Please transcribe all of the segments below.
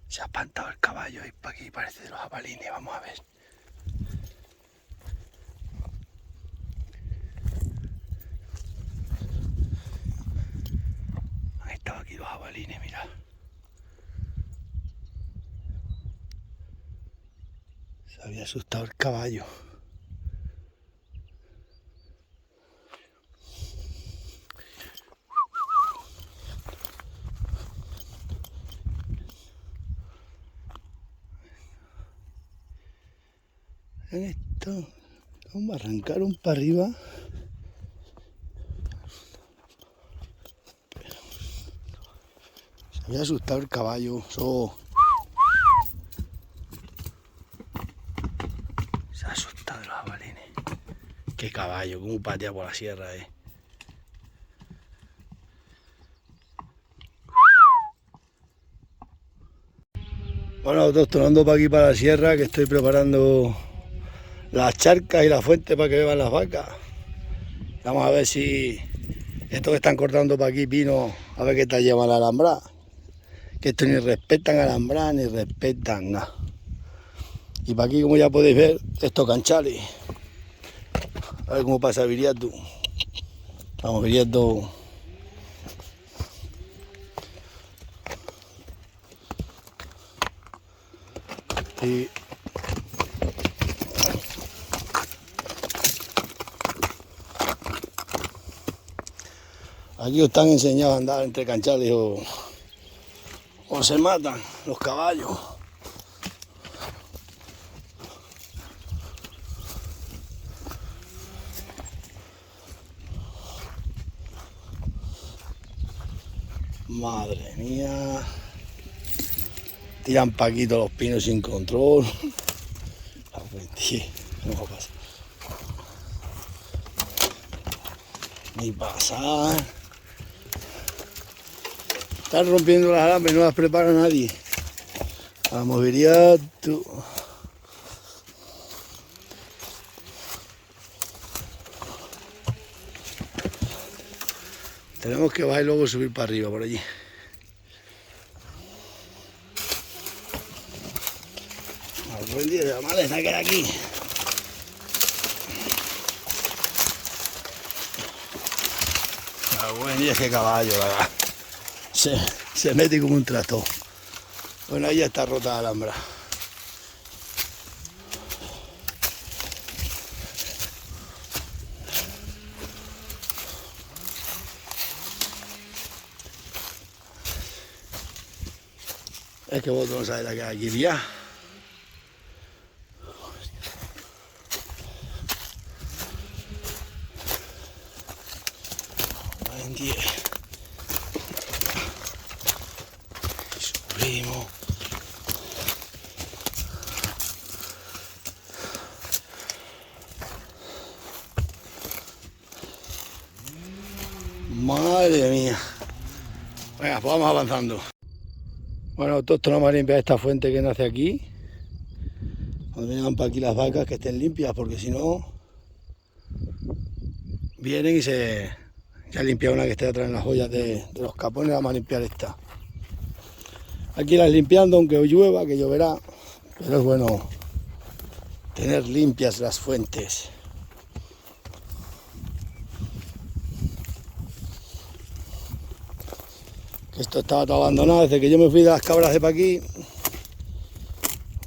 Se ha espantado el caballo y para aquí parece de los jabalines, vamos a ver. Han estado aquí los jabalines, mirad. Se había asustado el caballo. Han estado, vamos a arrancar un para arriba. Se había asustado el caballo. Se ha asustado los jabalines. Qué caballo, cómo patea por la sierra, Bueno, autóctonando para aquí para la sierra, que estoy preparando las charcas y la fuente para que beban las vacas. Vamos a ver si estos que están cortando para aquí pino, a ver qué tal lleva la alambrada. Que estos ni respetan alambrada ni respetan nada. Y para aquí, como ya podéis ver, estos canchales. A ver cómo pasa Viriato. Vamos, Viriato. Y aquí os están enseñados a andar entre canchales o se matan los caballos. Madre mía. Tiran paquito los pinos sin control. No va a pasar. Ni pasar. Están rompiendo las alambres, no las prepara nadie. Vamos, Viriato. Tenemos que bajar y luego subir para arriba por allí. Al buen día de la maleza que hay aquí. Al buen día ese caballo, la verdad. Se mete como un trato. Bueno, ahí ya está rota la alhambra. Es que vos no sabés la que hay aquí ya. Buen día. Subimos. Madre mía. Venga, pues vamos avanzando. Bueno, todos vamos a limpiar esta fuente que nace aquí. Cuando vengan para aquí las vacas que estén limpias, porque si no vienen y se ha limpiado una que esté atrás en las ollas de los capones. Vamos a limpiar esta. Aquí las limpiando, aunque hoy llueva, que lloverá, pero es bueno tener limpias las fuentes. Esto estaba todo abandonado desde que yo me fui de las cabras de para aquí.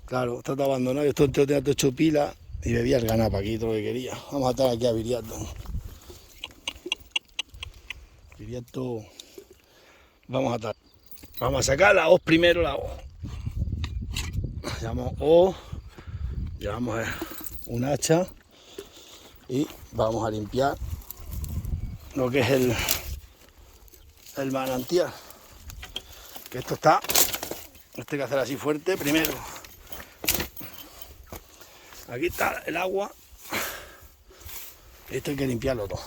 Claro, está todo abandonado. Yo esto tenía todo hecho pila y bebía el ganado para aquí, todo lo que quería. Vamos a atar aquí a Viriato. Viriato, vamos a atar. Vamos a sacar la hoz primero, la hoz. Llamamos hoz, llevamos un hacha y vamos a limpiar lo que es el manantial. Que esto está, esto hay que hacer así fuerte primero. Aquí está el agua. Esto hay que limpiarlo todo.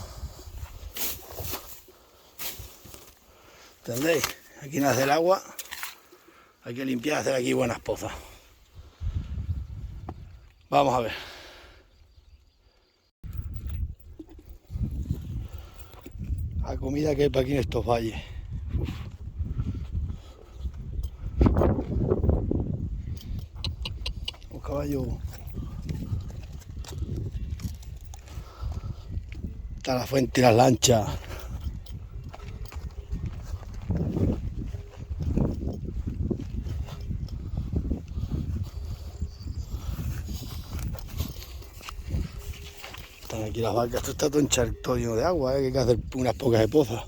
¿Entendéis? Aquí nace el agua. Hay que limpiar, hacer aquí buenas pozas. Vamos a ver. La comida que hay para aquí en estos valles. caballo. Está la fuente y las lanchas. Están aquí las vacas. Esto está todo encharcado lleno de agua, que hay que hacer unas pocas de pozas.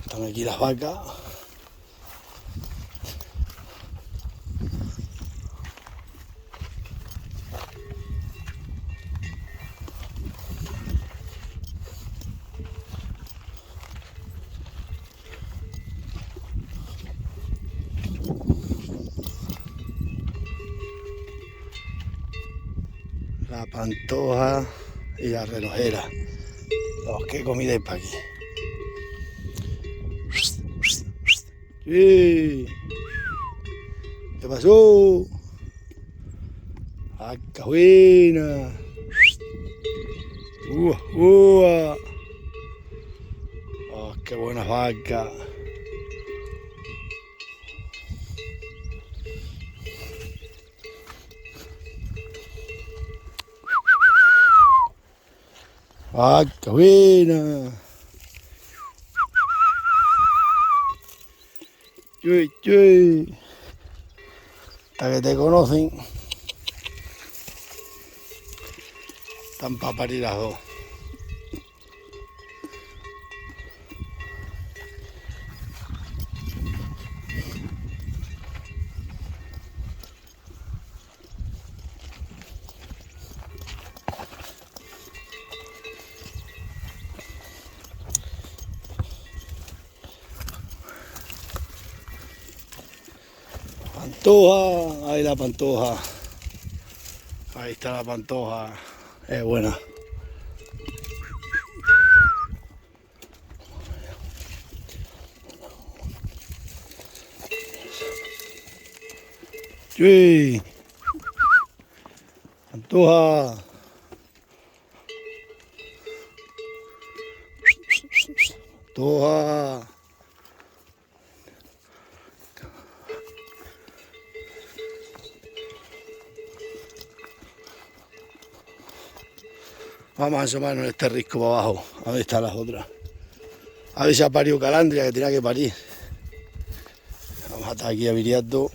Están aquí las vacas. La pantoja y la relojera. Los que comida hay para aquí. Sí. ¿Qué pasó? ¡Vaca buena! ¡Oh, qué buenas vacas! ¡Vaca buena! ¡Chuy, chuy! Hasta que te conocen. Están para parir las dos. Pantoja, ahí la pantoja. Ahí está la pantoja. Es buena. Sí. Pantoja. Pantoja. Vamos a asomarnos en este risco para abajo, a ver están las otras. A ver si ha parido calandria, que tenía que parir. Vamos a estar aquí aviriando.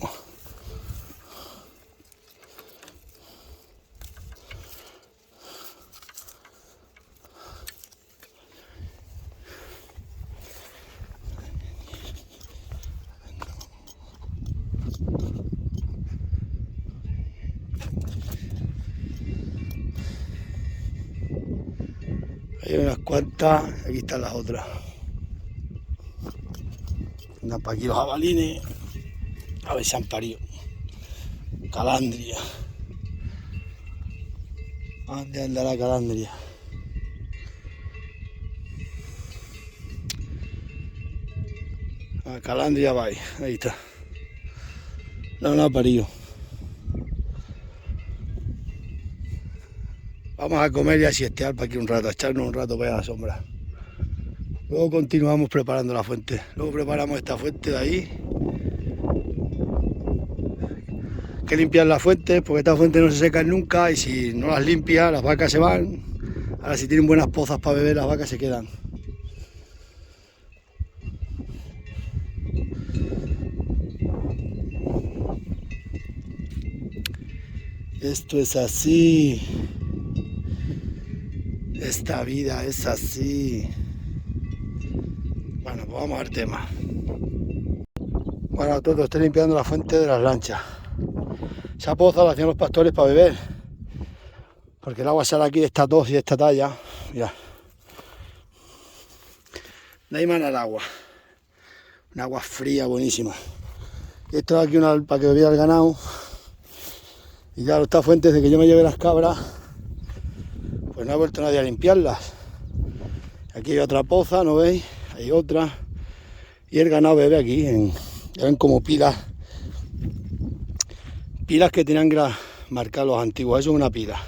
Hay unas cuantas, aquí están las otras. Andan para aquí los jabalines, a ver si han parido. Calandria. ¿Dónde anda la calandria? La calandria va ahí está. No ha parido. Vamos a comer y a siestear para aquí un rato, a echarnos un rato para allá a la sombra. Luego continuamos preparando la fuente. Luego preparamos esta fuente de ahí. Hay que limpiar la fuente porque estas fuentes no se secan nunca y si no las limpias las vacas se van. Ahora si tienen buenas pozas para beber las vacas se quedan. Esto es así. Esta vida es así. Bueno, pues vamos al tema. Bueno, todo estoy limpiando la fuente de las lanchas. Esa poza la hacían los pastores para beber. Porque el agua sale aquí de esta tos y de esta talla. Mira. De ahí mana el agua. Un agua fría, buenísima. Y esto es aquí para que bebiera el ganado. Y claro, esta fuente desde que yo me llevé las cabras, pues no ha vuelto nadie a limpiarlas. Aquí hay otra poza, ¿no veis? Hay otra. Y el ganado bebe aquí. Ya ven como pilas. Pilas que tenían que marcar los antiguos. Eso es una pila.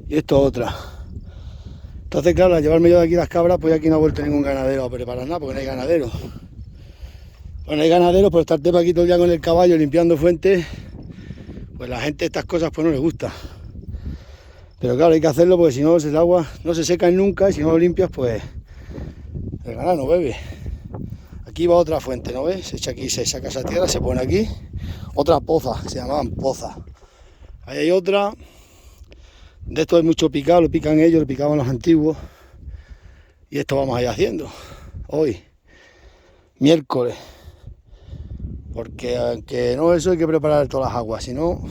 Y esto es otra. Entonces, claro, al llevarme yo de aquí las cabras, pues aquí no ha vuelto ningún ganadero a preparar nada, porque no hay ganadero. Bueno, hay ganaderos, por estar aquí todo el día con el caballo limpiando fuentes, pues la gente estas cosas pues no les gusta. Pero claro, hay que hacerlo porque si no el agua no se seca nunca y si no lo limpias pues el ganado no bebe. Aquí va otra fuente, ¿no ves? Se echa aquí, se saca esa tierra, se pone aquí. Otra poza, se llamaban pozas. Ahí hay otra. De esto hay mucho picado, lo pican ellos, lo picaban los antiguos. Y esto vamos a ir haciendo hoy, miércoles. Porque aunque no eso hay que preparar todas las aguas, si no...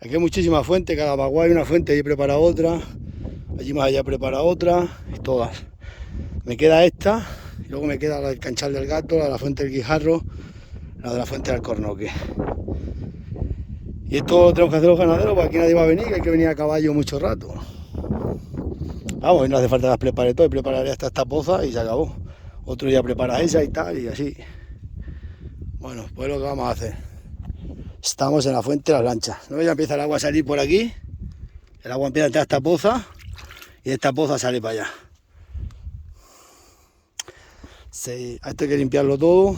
Aquí hay muchísimas fuentes, cada baguá hay una fuente, allí prepara otra, allí más allá prepara otra, y todas. Me queda esta, y luego me queda la del Canchal del Gato, la de la fuente del Guijarro, la de la fuente del Alcornoque. Y esto lo tenemos que hacer los ganaderos, porque aquí nadie va a venir, que hay que venir a caballo mucho rato. Vamos, y no hace falta que las prepare todo, y prepararé hasta esta poza y se acabó. Otro día prepara esa y tal, y así. Bueno, pues lo que vamos a hacer. Estamos en la fuente de las lanchas. ¿No? Ya empieza el agua a salir por aquí. El agua empieza a entrar a esta poza. Y esta poza sale para allá. Sí, a esto hay que limpiarlo todo.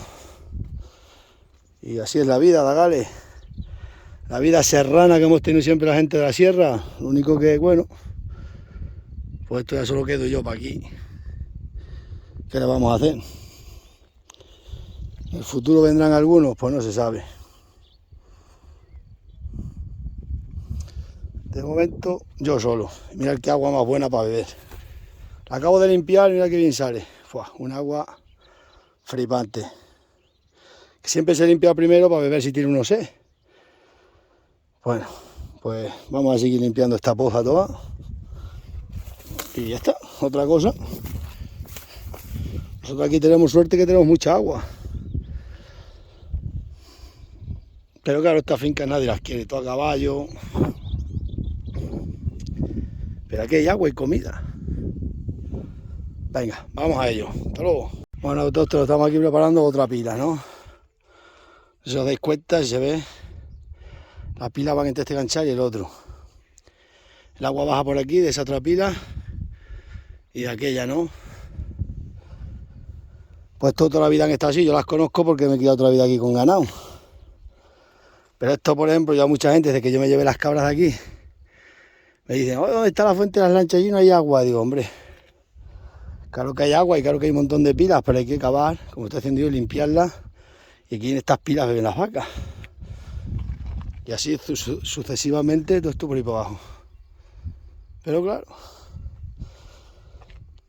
Y así es la vida, Dagales. La vida serrana que hemos tenido siempre la gente de la sierra. Lo único que, bueno, pues esto ya solo quedo yo para aquí. ¿Qué le vamos a hacer? ¿En el futuro vendrán algunos? Pues no se sabe. De momento, yo solo. Mirad qué agua más buena para beber. La acabo de limpiar, mirad qué bien sale. Fua, un agua flipante. Que siempre se limpia primero para beber si tiene uno sed. Bueno, pues vamos a seguir limpiando esta poza toda. Y ya está, otra cosa. Nosotros aquí tenemos suerte que tenemos mucha agua. Pero claro, estas fincas nadie las quiere, todo a caballo. Pero aquí hay agua y comida. Venga, vamos a ello. Hasta luego. Bueno, todos estamos aquí preparando otra pila, ¿no? Si os dais cuenta, si se ve, las pilas van entre este ganchal y el otro. El agua baja por aquí de esa otra pila y de aquella, ¿no? Pues toda la vida han estado así, yo las conozco porque me he quedado toda la vida aquí con ganado. Pero esto, por ejemplo, ya mucha gente, desde que yo me llevé las cabras de aquí, me dicen, oye, ¿dónde está la fuente de las lanchas? Allí no hay agua. Digo, hombre, claro que hay agua y claro que hay un montón de pilas, pero hay que cavar, como estoy haciendo yo, limpiarlas. Y aquí en estas pilas beben las vacas. Y así sucesivamente todo esto por ahí para abajo. Pero claro,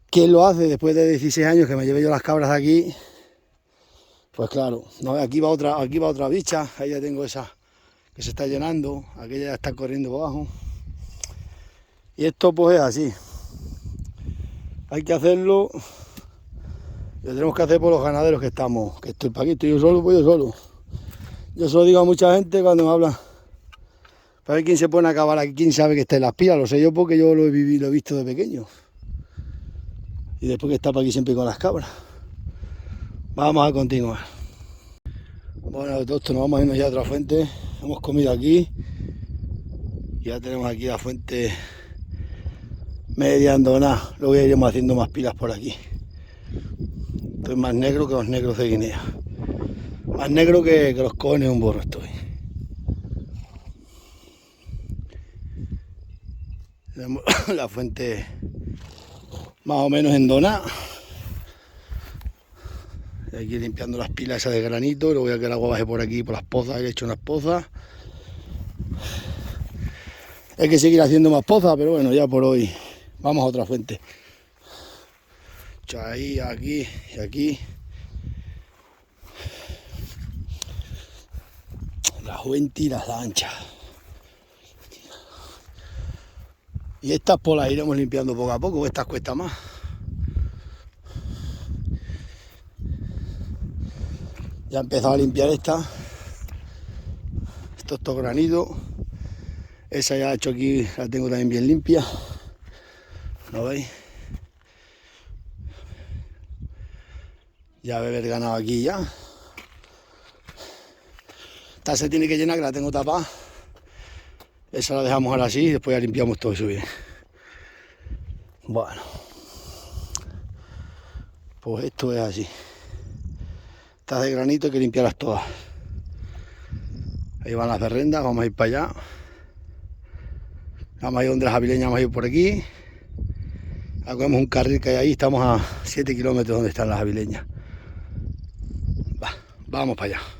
¿quién lo hace después de 16 años que me llevé yo las cabras de aquí? Pues claro, no, aquí va otra bicha, ahí ya tengo esa que se está llenando, aquella ya está corriendo por abajo. Y esto pues es así. Hay que hacerlo, lo tenemos que hacer por los ganaderos que estamos, que estoy para aquí, estoy yo solo, pues yo solo. Yo solo digo a mucha gente cuando me habla, para ver quién se pone a acabar aquí, quién sabe que está en las pilas, lo sé yo porque yo lo he vivido, lo he visto de pequeño. Y después que está para aquí siempre con las cabras. Vamos a continuar. Bueno, todos nos vamos a irnos ya a otra fuente. Hemos comido aquí. Ya tenemos aquí la fuente media andonada. Luego ya iremos haciendo más pilas por aquí. Estoy más negro que los negros de Guinea. Más negro que los cojones de un burro estoy. Tenemos la fuente más o menos endonada. Aquí limpiando las pilas esas de granito. Luego voy a que el agua baje por aquí, por las pozas. He hecho unas pozas. Hay que seguir haciendo más pozas, pero bueno, ya por hoy vamos a otra fuente. Ahí, aquí y aquí. La fuente y las lanchas. Y estas pues las iremos limpiando poco a poco, estas cuestan más. Ya he empezado a limpiar esta. Esto es todo granito. Esa ya he hecho aquí, la tengo también bien limpia. ¿Lo veis? Ya beber ganado aquí ya. Esta se tiene que llenar, que la tengo tapada. Esa la dejamos ahora así y después ya limpiamos todo eso bien. Bueno. Pues esto es así. Estas de granito hay que limpiarlas todas. Ahí van las berrendas, vamos a ir para allá. Vamos a ir donde las avileñas, vamos a ir por aquí. Cogemos un carril que hay ahí, estamos a 7 kilómetros donde están las avileñas. Vamos para allá.